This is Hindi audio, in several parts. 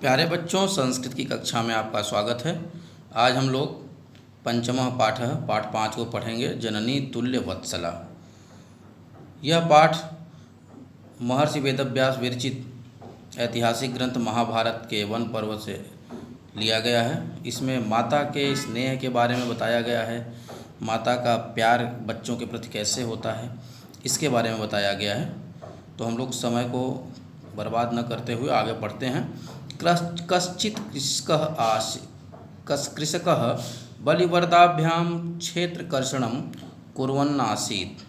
प्यारे बच्चों, संस्कृत की कक्षा में आपका स्वागत है। आज हम लोग पंचमः पाठ पाठ 5 को पढ़ेंगे, जननी तुल्य वत्सला। यह पाठ महर्षि वेदव्यास विरचित ऐतिहासिक ग्रंथ महाभारत के वन पर्व से लिया गया है। इसमें माता के स्नेह के बारे में बताया गया है, माता का प्यार बच्चों के प्रति कैसे होता है, इसके बारे में बताया गया है। तो हम लोग समय को बर्बाद न करते हुए आगे बढ़ते हैं। कश्चित् कृषकः बलिवर्दाभ्याम क्षेत्रकर्षणं कुर्वन् आसीत्।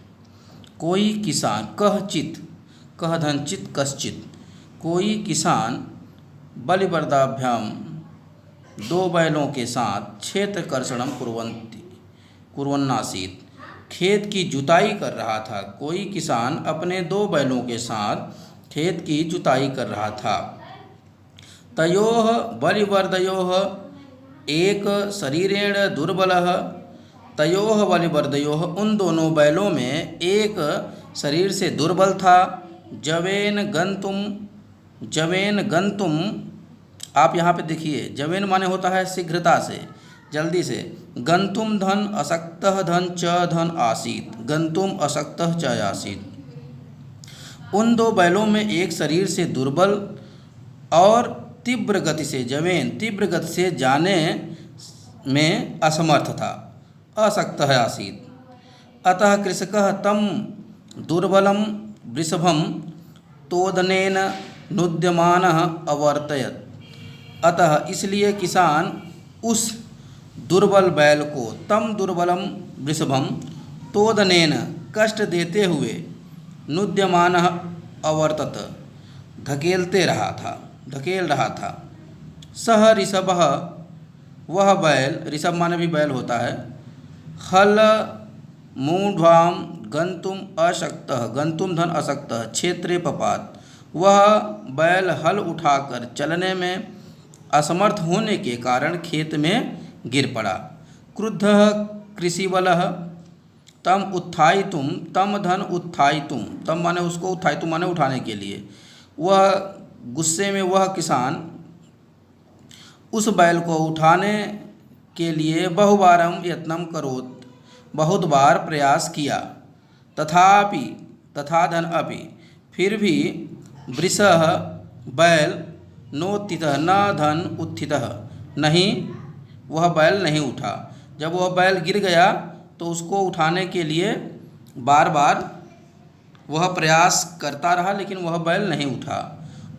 कोई किसान कह धनचित कश्चित्, कोई किसान बलिवर्दाभ्याम 2 बैलों के साथ क्षेत्रकर्षणं कुर्वन् आसीत्, खेत की जुताई कर रहा था। कोई किसान अपने 2 बैलों के साथ खेत की जुताई कर रहा था। तयोः बलिवर्दयोः एक शरीरेण दुर्बलः, तयोः बलिवर्दयोः उन दोनों बैलों में एक शरीर से दुर्बल था। जवेन गंतुम, आप यहाँ पे देखिए, जवेन माने होता है शीघ्रता से, जल्दी से। गंतुम धन अशक्तः धन च धन आसीत्, गंतुम अशक्तः च आसीत्। उन 2 बैलों में एक शरीर से दुर्बल और तीव्र गति से, जवेन तीव्र गति से जाने में असमर्थ था, अशक्तः आसीत्। अतः कृषकः तं दुर्बलं वृषभं तोदनेन नुद्यमानः अवर्तयत्। अतः इसलिए किसान उस दुर्बल बैल को, तम दुर्बलम वृषभम तोदनेन कष्ट देते हुए, नुद्यमानः अवर्तत धकेल रहा था। सह ऋषभः, वह बैल, ऋषभ माने भी बैल होता है, हल मूढ़ाम गंतुम अशक्तः, गंतुम धन अशक्तः क्षेत्रे पपात, वह बैल हल उठाकर चलने में असमर्थ होने के कारण खेत में गिर पड़ा। क्रुद्धः कृषिवलः तम उत्थायितुम, तम धन उत्थायितुम, तम माने उसको, उत्थायितुम माने उठाने के लिए। वह गुस्से में वह किसान उस बैल को उठाने के लिए बहुबारम यत्नम करोत, बहुत बार प्रयास किया। तथा धन अपि, फिर भी वृषः बैल नोत्थितः, न धन उत्थितः, नहीं, वह बैल नहीं उठा। जब वह बैल गिर गया तो उसको उठाने के लिए बार बार वह प्रयास करता रहा, लेकिन वह बैल नहीं उठा।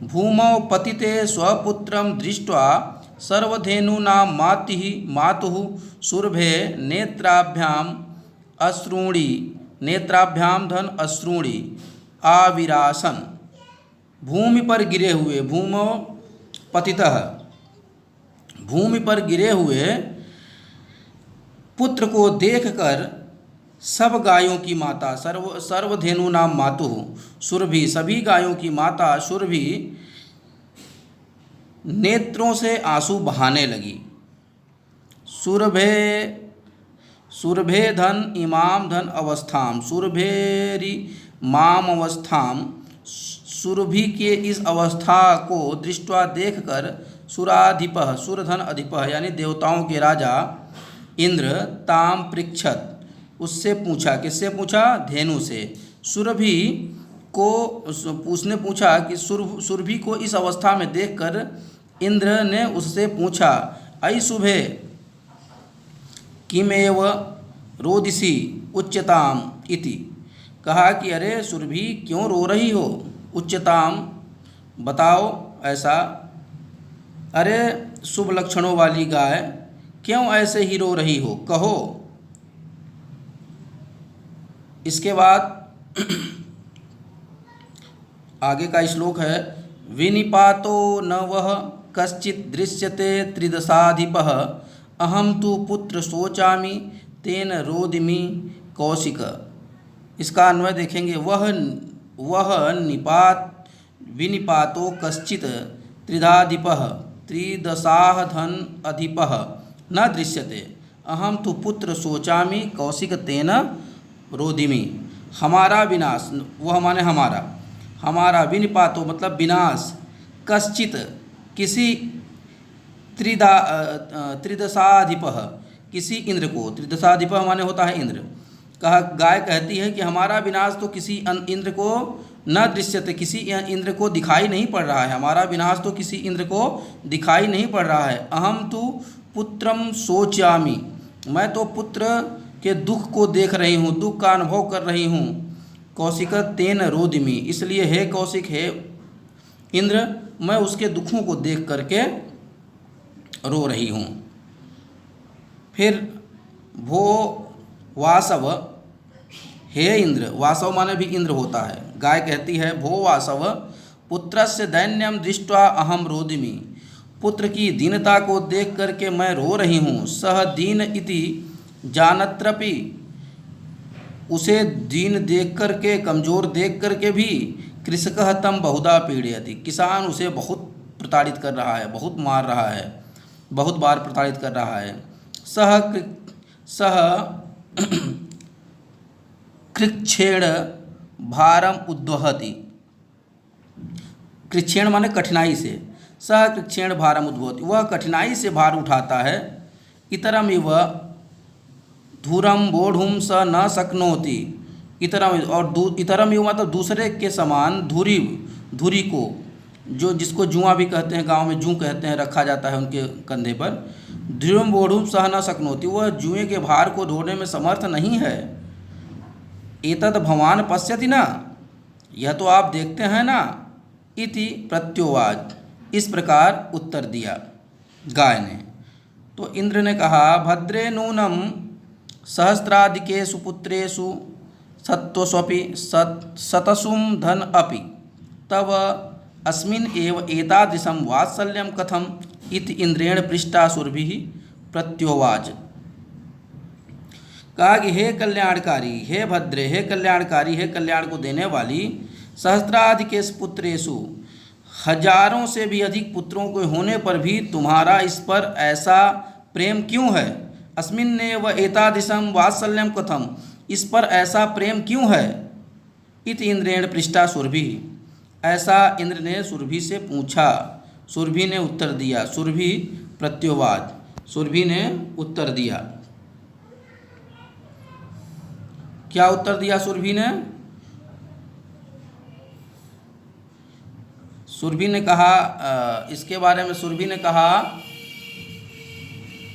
भूमौ पतिते स्वपुत्रं दृष्ट्वा सर्वधेनूनां मातुः सुरभे नेत्राभ्याम धन अश्रूणि आविरासन। भूमि पर गिरे हुए, भूमौ पतितः, भूमि पर गिरे हुए पुत्र को देखकर सब गायों की माता, सर्वधेनु नाम मातुः सुरभि, सभी गायों की माता सुरभि नेत्रों से आंसू बहाने लगी। सुरभे धन इमाम धन अवस्थाम, सुरभेरी माम अवस्थाम, सुरभि के इस अवस्था को दृष्टवा देखकर सुराधिपः, सुरधन अधिपः यानी देवताओं के राजा इंद्र ताम पृच्छत, उससे पूछा, किससे पूछा? धेनु से। सुरभि को, उसने पूछा कि सुरभि को इस अवस्था में देखकर इंद्र ने उससे पूछा, अयि शुभे किमेव रोदिसी उच्यताम इति, कहा कि अरे सुरभि क्यों रो रही हो, उच्यताम बताओ ऐसा, अरे शुभ लक्षणों वाली गाय क्यों ऐसे ही रो रही हो, कहो। इसके बाद आगे का श्लोक है, विनिपातो न वह कश्चित् दृश्यते त्रिदशाधिपः, अहम तु पुत्र शोचामि तेन रोदिमि कौशिक। इसका अन्वय देखेंगे, वह विनिपातो कश्चित् त्रिधाधिपः त्रिदशाः धन अधिपः न दृश्यते, अहम तु पुत्र शोचामि कौशिक तेन रोदिमि। हमारा विनाश, वह माने हमारा, विनिपातो मतलब विनाश, कश्चित किसी त्रिदशाधिपः, किसी इंद्र को, त्रिदशाधिपः माने होता है इंद्र। कहा गाय कहती है कि हमारा विनाश तो किसी इंद्र को न दृश्यते, किसी इंद्र को दिखाई नहीं पड़ रहा है, हमारा विनाश तो किसी इंद्र को दिखाई नहीं पड़ रहा है। अहम तो पुत्रम सोचामि, मैं तो पुत्र के दुख को देख रही हूँ, दुख का अनुभव कर रही हूँ। कौशिक तेन रोदिमि, इसलिए हे कौशिक, हे इंद्र, मैं उसके दुखों को देख करके रो रही हूँ। फिर भो वासव, हे इंद्र, वासव माने भी इंद्र होता है। गाय कहती है भो वासव पुत्रस्य दैन्यम दृष्ट्वा अहम रोदिमि, पुत्र की दीनता को देख करके मैं रो रही हूँ। सह दीन इति जानत्रपि, उसे दीन देख करके, कमज़ोर देख करके भी, कृषकः तं बहुधा पीड़यति, किसान उसे बहुत प्रताड़ित कर रहा है, बहुत मार रहा है, बहुत बार प्रताड़ित कर रहा है। सह कृच्छेण भारम उद्वहति, कृच्छेण माने कठिनाई से, सह कृच्छेण भारम उद्वहति, वह कठिनाई से भार उठाता है। इतरम इव धूरम बोढ़ुम स न शक्नोति, इतरम, और इतरम इव मतलब दूसरे के समान, धुरी, धुरी को, जो जिसको जुआ भी कहते हैं, गांव में जू कहते हैं, रखा जाता है उनके कंधे पर। ध्रुवम बोढ़ुम सह न शक्नोति, वह जुए के भार को ढोने में समर्थ नहीं है। एतद भवान पश्यति ना, यह तो आप देखते हैं ना। इति प्रत्योवाच, इस प्रकार उत्तर दिया गाय ने। तो इंद्र ने कहा भद्रे नूनम सहस्राधिकेषु पुत्रेषु सत्वस्वपि शतसुम धन अपि तव अस्मिन् एव एतादृशं वात्सल्यं कथम इति इंद्रेण पृष्टा सुरभिः प्रत्योवाच। कहा कि हे कल्याणकारी, हे भद्रे, हे कल्याणकारी, हे कल्याण को देने वाली, सहस्राधिकेषु पुत्रेषु, हजारों से भी अधिक पुत्रों के होने पर भी तुम्हारा इस पर ऐसा प्रेम क्यों है। अस्मिन्नेव एतादृशं वात्सल्यं कथम, इस पर ऐसा प्रेम क्यों है। इति इंद्रेण पृष्टा सुरभिः, ऐसा इंद्र ने सुरभि से पूछा। सुरभि ने उत्तर दिया, सुरभि प्रत्योवाच, सुरभि ने उत्तर दिया। क्या उत्तर दिया सुरभि ने। सुरभि ने कहा, इसके बारे में सुरभि ने कहा,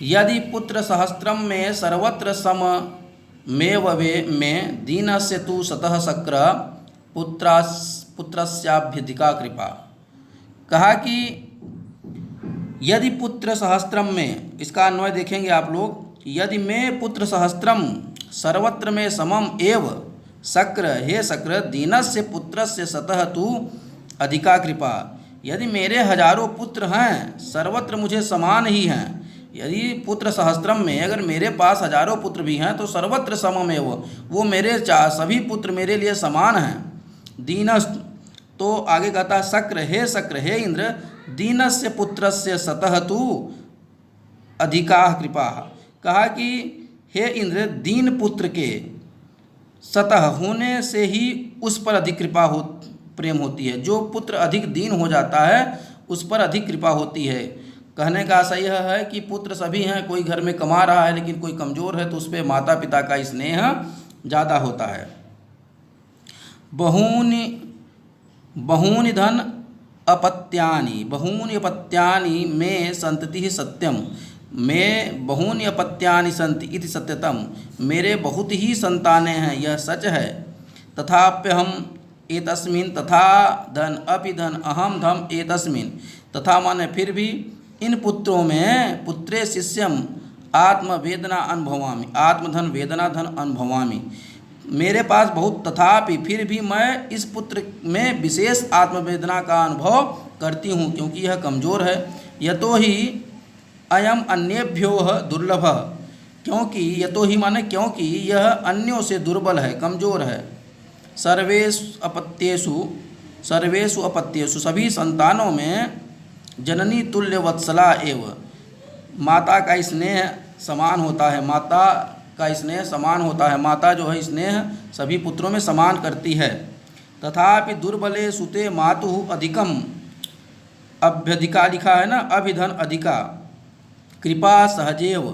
यदि पुत्र सहस्त्रम में सर्वत्र सम मेव वे में दीनस्य तु सतः शक्र पुत्रस्याभ्यधिका कृपा। कहा कि यदि पुत्र सहस्त्रम में, इसका अन्वय देखेंगे आप लोग, यदि मैं पुत्र सहस्त्रम सर्वत्र में समम एव शक्र, हे शक्र, दीनस्य पुत्रस्य सतः तु अधिका कृपा, यदि मेरे हजारों पुत्र हैं, सर्वत्र मुझे समान ही हैं। यदि पुत्र सहस्त्रम में अगर मेरे पास हजारों पुत्र भी हैं तो सर्वत्र समम एव, वो मेरे सभी पुत्र मेरे लिए समान हैं। दीनस्, तो आगे कहता है शक्र, हे इंद्र, दीनस्य पुत्रस्य सतः तु अधिका कृपा। कहा कि हे इंद्र, दीन पुत्र के सतह होने से ही उस पर अधिक कृपा हो, प्रेम होती है। जो पुत्र अधिक दीन हो जाता है उस पर अधिक कृपा होती है। कहने का आशय यह है कि पुत्र सभी हैं, कोई घर में कमा रहा है लेकिन कोई कमज़ोर है तो उस पर माता पिता का स्नेह ज़्यादा होता है। बहूनि धन अपत्यानि, बहूनि अपत्यानि मे संततिः सत्यम, मैं बहूनि अपत्यानि सन्ति इति सत्यतम, मेरे बहुत ही संतानें हैं, यह सच है। तथाप्यहम एतस्मिन्, तथा धन अपि धन अहम धम एतस्मिन्, तथा माने फिर भी इन पुत्रों में, पुत्रे शिष्यम आत्मवेदना अनुभवामि, आत्मधन वेदना धन अनुभवामि, मेरे पास बहुत, तथापि फिर भी मैं इस पुत्र में विशेष आत्मवेदना का अनुभव करती हूँ क्योंकि यह कमज़ोर है। यतो ही अयम अन्येभ्यो दुर्लभ, क्योंकि यतो ही माने क्योंकि यह अन्यों से दुर्बल है, कमज़ोर है। सर्वेषु अपत्येषु, सभी संतानों में जननी तुल्य वत्सला एव, माता का स्नेह समान होता है, माता का स्नेह समान होता है, माता जो है स्नेह सभी पुत्रों में समान करती है। तथापि दुर्बले सुते मातुः अधिकम अभ्यधिका लिखा है ना, अभिधन अधिका, कृपा सहजेव,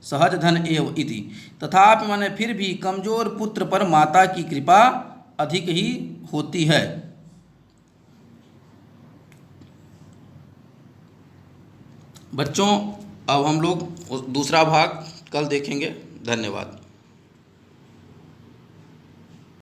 सहज धन एव इति। तथापि माने फिर भी कमजोर पुत्र पर माता की कृपा अधिक ही होती है। बच्चों अब हम लोग दूसरा भाग कल देखेंगे। धन्यवाद।